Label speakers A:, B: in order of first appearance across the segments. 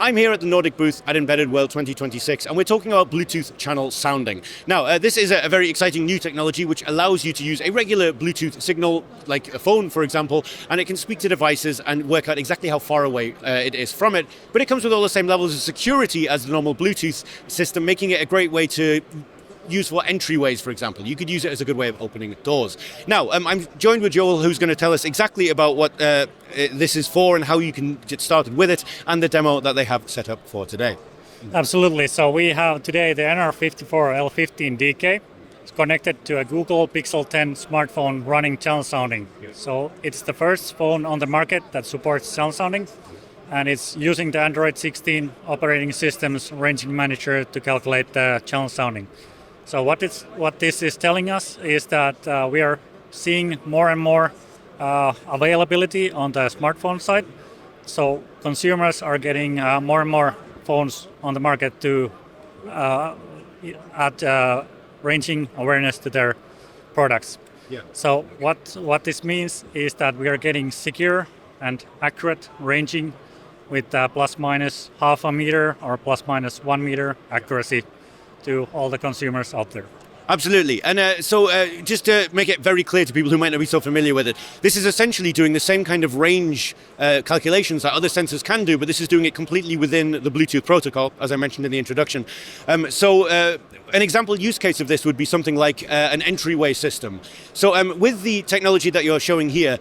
A: I'm here at the Nordic booth at Embedded World 2026, and we're talking about Bluetooth channel sounding. Now, this is a very exciting new technology which allows you to use a regular Bluetooth signal, like a phone, for example, and it can speak to devices and work out exactly how far away it is from it. But it comes with all the same levels of security as the normal Bluetooth system, making it a great way to use for entryways, for example. You could use it as a good way of opening doors. Now, I'm joined with Joel, who's going to tell us exactly about what this is for and how you can get started with it, and the demo that they have set up for today.
B: Absolutely. So we have today the nRF54L15 DK. It's connected to a Google Pixel 10 smartphone running channel sounding. So it's the first phone on the market that supports channel sounding, and it's using the Android 16 operating system's ranging manager to calculate the channel sounding. So what this is telling us is that we are seeing more and more availability on the smartphone side. So consumers are getting more and more phones on the market to add ranging awareness to their products.
A: Yeah.
B: So what this means is that we are getting secure and accurate ranging with plus minus half a meter or plus minus 1 meter accuracy to all the consumers out there.
A: Absolutely. And just to make it very clear to people who might not be so familiar with it, this is essentially doing the same kind of range calculations that other sensors can do, but this is doing it completely within the Bluetooth protocol, as I mentioned in the introduction. An example use case of this would be something like an entryway system. So with the technology that you're showing here,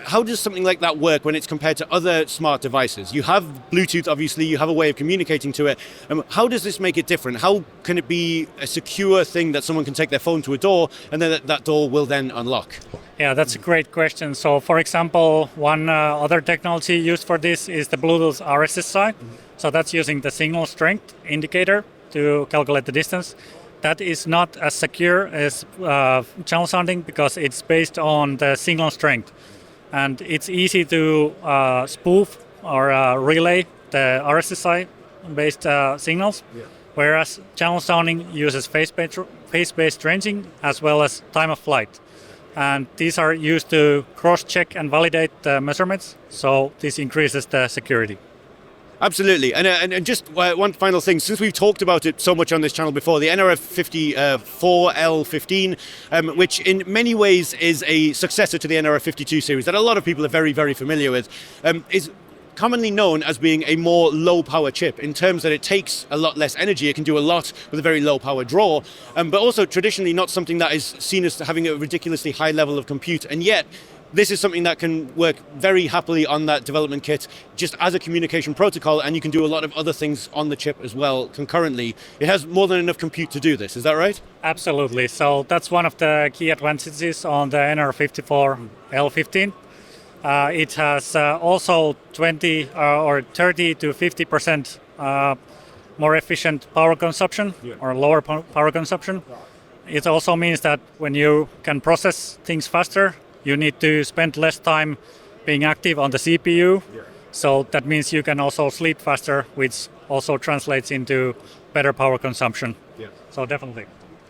A: how does something like that work when it's compared to other smart devices? You have Bluetooth, obviously, you have a way of communicating to it. How does this make it different? How can it be a secure thing that someone can take their phone to a door and then that door will then unlock?
B: Yeah, that's a great question. So for example, one other technology used for this is the Bluetooth RSSI. So that's using the signal strength indicator to calculate the distance. That is not as secure as channel sounding because it's based on the signal strength. And it's easy to spoof or relay the RSSI-based signals. Yeah. Whereas channel sounding uses phase-based ranging as well as time of flight. And these are used to cross-check and validate the measurements, so this increases the security.
A: Absolutely. And just one final thing, since we've talked about it so much on this channel before, the nRF54L15, which in many ways is a successor to the nRF52 series that a lot of people are very, very familiar with, is commonly known as being a more low power chip in terms that it takes a lot less energy. It can do a lot with a very low power draw, but also traditionally not something that is seen as having a ridiculously high level of compute. And yet, this is something that can work very happily on that development kit just as a communication protocol, and you can do a lot of other things on the chip as well concurrently. It has more than enough compute to do this, is that right?
B: Absolutely. So that's one of the key advantages on the nRF54L15. It has also 20 or 30 to 50% more efficient power consumption, or lower power consumption. It also means that when you can process things faster, you need to spend less time being active on the CPU. Yeah. So that means you can also sleep faster, which also translates into better power consumption. Yeah. So definitely.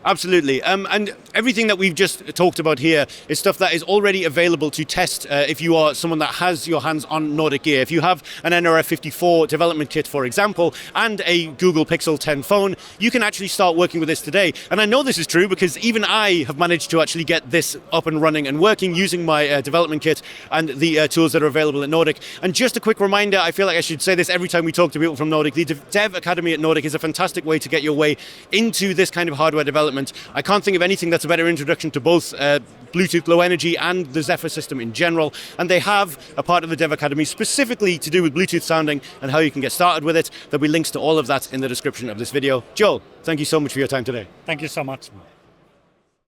A: Absolutely. And everything that we've just talked about here is stuff that is already available to test if you are someone that has your hands on Nordic gear. If you have an nRF54 development kit, for example, and a Google Pixel 10 phone, you can actually start working with this today. And I know this is true because even I have managed to actually get this up and running and working using my development kit and the tools that are available at Nordic. And just a quick reminder, I feel like I should say this every time we talk to people from Nordic, the Dev Academy at Nordic is a fantastic way to get your way into this kind of hardware development. I can't think of anything that's a better introduction to both Bluetooth Low Energy and the Zephyr system in general. And they have a part of the Dev Academy specifically to do with Bluetooth sounding and how you can get started with it. There'll be links to all of that in the description of this video. Joel, thank you so much for your time today.
B: Thank you so much.